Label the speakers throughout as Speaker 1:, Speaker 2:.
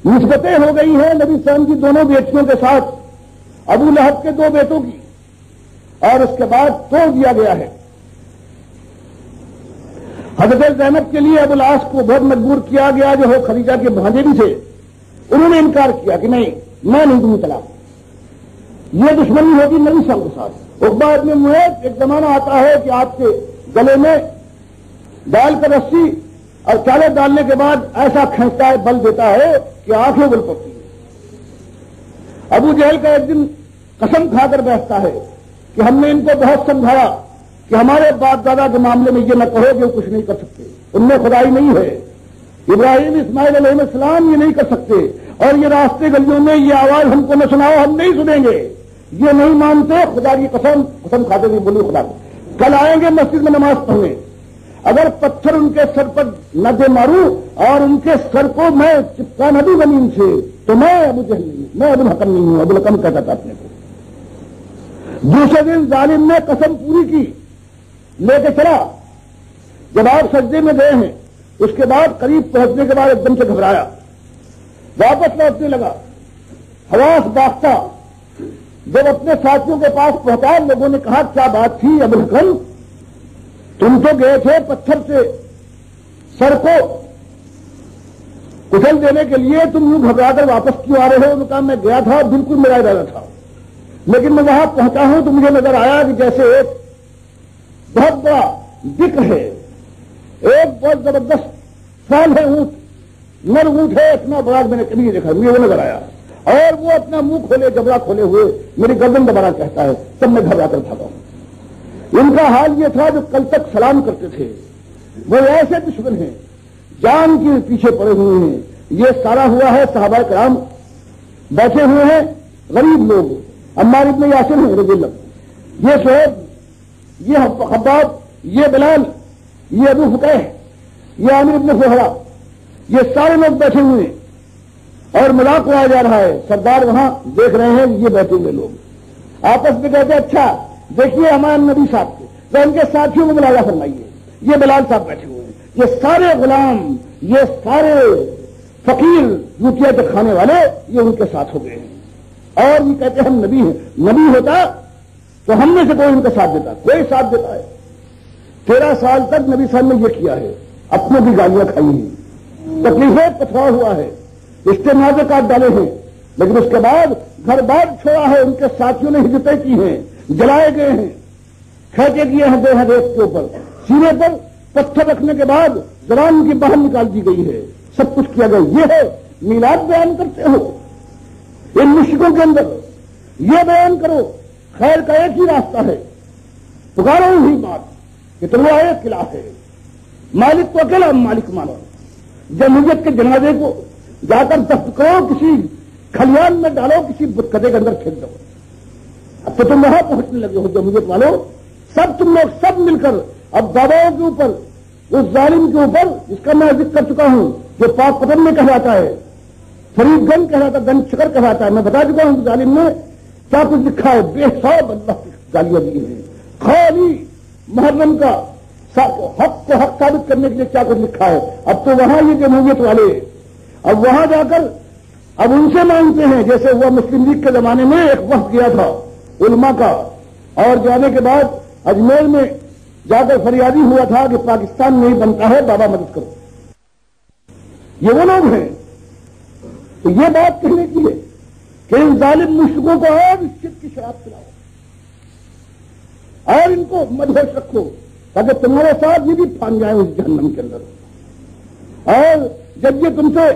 Speaker 1: نسبتیں ہو گئی ہیں نبی صلی اللہ علیہ وسلم کی دونوں بیٹیوں کے ساتھ، ابو لہب کے 2 بیٹوں کی، اور اس کے بعد توڑ دیا گیا ہے۔ حضرت زینب کے لیے ابو العاص کو بہت مجبور کیا گیا، جو ہو خدیجہ کے بھانجے بھی تھے، انہوں نے انکار کیا کہ نہیں، میں نہیں دوں طلاق۔ یہ دشمنی ہوگی نبی صلی اللہ علیہ وسلم کے ساتھ۔ عقبہ ابن معیط، ایک زمانہ آتا ہے کہ آپ کے گلے میں ڈال کر رسی اور چالے ڈالنے کے بعد ایسا کھینچتا ہے، بل دیتا ہے کہ آنکھیں بل پڑتی ہیں۔ ابو جہل کا ایک دن قسم کھا کر بیٹھتا ہے کہ ہم نے ان کو بہت سمجھایا کہ ہمارے باپ دادا کے معاملے میں یہ نہ کہو کہ وہ کچھ نہیں کر سکتے، ان میں خدائی نہیں ہے، ابراہیم اسماعیل علیہ السلام یہ نہیں کر سکتے، اور یہ راستے گلیوں میں یہ آواز ہم کو نہ سناؤ، ہم نہیں سنیں گے، یہ نہیں مانتے، خدا کی قسم کھاتے ہوئے بولی خدا کو کل آئیں گے مسجد میں نماز پڑھنے، اگر پتھر ان کے سر پر نہ دے ماروں اور ان کے سر کو میں چپکا نہ دوں زمین سے تو میں ابو جہل نہیں ہوں، میں ابو الحکم نہیں ہوں، ابو الحکم کہتا تھا اپنے کو۔ دوسرے دن ظالم نے قسم پوری کی، لے کے چلا، جب آپ سجدے میں گئے ہیں اس کے بعد قریب پہنچنے کے بعد ایک دم سے گھبرایا، واپس لوٹنے لگا، حواس باختہ، جب اپنے ساتھیوں کے پاس پہنچا لوگوں نے کہا کیا بات تھی ابو الحکم، تم تو گئے تھے پتھر سے سر کو کچل دینے کے لیے، تم یوں گھبرا کر واپس کیوں آ رہے ہو؟ انہوں نے کہا میں گیا تھا، بالکل میرا ارادہ تھا، لیکن میں وہاں پہنچا ہوں تو مجھے نظر آیا کہ جیسے ایک بہت بڑا ذکر ہے، ایک بہت زبردست فال ہے، اونٹ، نر اونٹ ہے، اتنا بڑا میں نے کبھی نہیں دیکھا، مجھے وہ نظر آیا، اور وہ اپنا منہ کھولے جبڑا کھولے ہوئے میری گردن دبانا کہتا ہے، تب میں گھبرا کر بھاگا ہوں۔ ان کا حال یہ تھا جو کل تک سلام کرتے تھے، وہ ایسے دشمن ہیں، جان کے پیچھے پڑے ہوئے ہیں۔ یہ سارا ہوا ہے، صحابہ کرام بیٹھے ہوئے ہیں، غریب لوگ، عمار ابن یاسر ہیں رضی اللہ، یہ صہیب، یہ خباب، یہ بلال، یہ ابو فقیہ، یہ عامر ابن فہرا، یہ سارے لوگ بیٹھے ہوئے ہیں اور مذاق اڑایا جا رہا ہے۔ سردار وہاں دیکھ رہے ہیں، یہ بیٹھے ہوئے لوگ آپس میں کہتے ہیں اچھا دیکھیے ہمارے نبی صاحب کے، تو ان کے ساتھیوں کو ملاحظہ فرمائیے، یہ بلال صاحب بیٹھے ہوئے ہیں، یہ سارے غلام، یہ سارے فقیر روٹیاں کھانے والے، یہ ان کے ساتھ ہو گئے ہیں، اور یہ کہتے ہیں ہم نبی ہیں۔ نبی ہوتا تو ہم میں سے کوئی ان کا ساتھ دیتا، کوئی ساتھ دیتا ہے؟ 13 سال تک نبی صاحب نے یہ کیا ہے، اپنے بھی گالیاں کھائی ہیں، تکلیفیں پتھرا ہوا ہے، استعمال کاٹ ڈالے ہیں، لیکن اس کے بعد گھر بار چھوڑا ہے، ان کے ساتھیوں نے ہجرتیں کی ہیں، جلائے گئے ہیں، کھینچے کیے ہیں دو ہر ایک کے اوپر، سینے پر پتھر رکھنے کے بعد زبان کی باہر نکال دی گئی ہے، سب کچھ کیا گیا۔ یہ ہے میلاد بیان کرتے ہو ان مشرکوں کے اندر، یہ بیان کرو خیر کا ایک ہی راستہ ہے، پکارو ہی بات کہ تمہارا ایک قلعہ ہے، مالک کو اکیلا مالک مانو، جمہوریت کے جنازے کو جا کر دفن کرو، کسی کھلیان میں ڈالو، کسی بتکدے کے اندر پھینک دو۔ اب تو تم وہاں پہنچنے لگے ہو جمہوریت والوں، سب تم لوگ سب مل کر اب دباؤ کے اوپر، اس ظالم کے اوپر جس کا میں ذکر کر چکا ہوں، جو پاک پتن میں کہلاتا ہے، فرید گنج کہلاتا ہے، گنج شکر کہلاتا ہے، میں بتا چکا ہوں ظالم نے کیا کچھ لکھا ہے، بے حساب اللہ کی گالیاں دی ہیں، خالی محرم کا حق کو حق ثابت کرنے کے لیے کیا کچھ لکھا ہے۔ اب تو وہاں یہ جمہوریت والے اب وہاں جا کر اب ان سے مانگتے ہیں، جیسے وہ مسلم لیگ کے زمانے میں ایک وقت گیا تھا علماء کا، اور جانے کے بعد اجمیر میں جا کر فریادی ہوا تھا کہ پاکستان نہیں بنتا ہے، بابا مدد کرو۔ یہ وہ لوگ ہیں، تو یہ بات کہنے کی ہے کہ ان ظالم مشرکوں کو اور اس شرک کی شراب پلاؤ اور ان کو مدہوش رکھو، تاکہ تمہارے ساتھ یہ بھی پھان جائیں اس جہنم کے اندر۔ اور جب یہ تم سے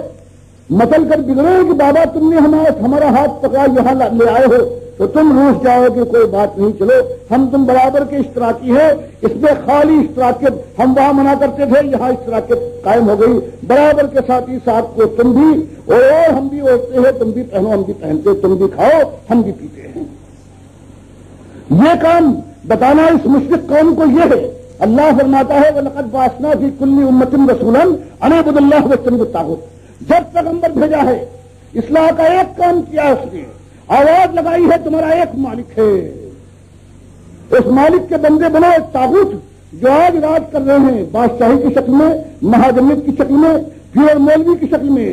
Speaker 1: متل کر بگڑے کہ بابا تم نے ہمارا ہاتھ پکڑا یہاں لے آئے ہو، تو تم روس جاؤ کہ کوئی بات نہیں، چلو ہم تم برابر کے اشتراکی ہیں، اس میں خالی اشتراکیت ہم وہاں منع کرتے تھے، یہاں اشتراکیت قائم ہو گئی، برابر کے ساتھی ساتھ کو تم بھی اور ہم بھی اوڑھتے ہیں، تم بھی پہنو ہم بھی پہنتے، تم بھی کھاؤ ہم بھی پیتے ہیں۔ یہ کام بتانا اس مشرک قوم کو یہ ہے۔ اللہ فرماتا ہے وَلَقَدْ بَعَثْنَا فِي كُلِّ أُمَّةٍ رَسُولًا أَنِ اعْبُدُوا اللَّهَ وَاجْتَنِبُوا الطَّاغُوتَ، جب پیغمبر بھیجا ہے اصلاح کا ایک کام کیا ہے، اس نے آواز لگائی ہے تمہارا ایک مالک ہے، اس مالک کے بندے بنو، ایک طاغوت جو آج راج کر رہے ہیں بادشاہی کی شکل میں، مہاجمیت کی شکل میں، پیر مولوی کی شکل میں،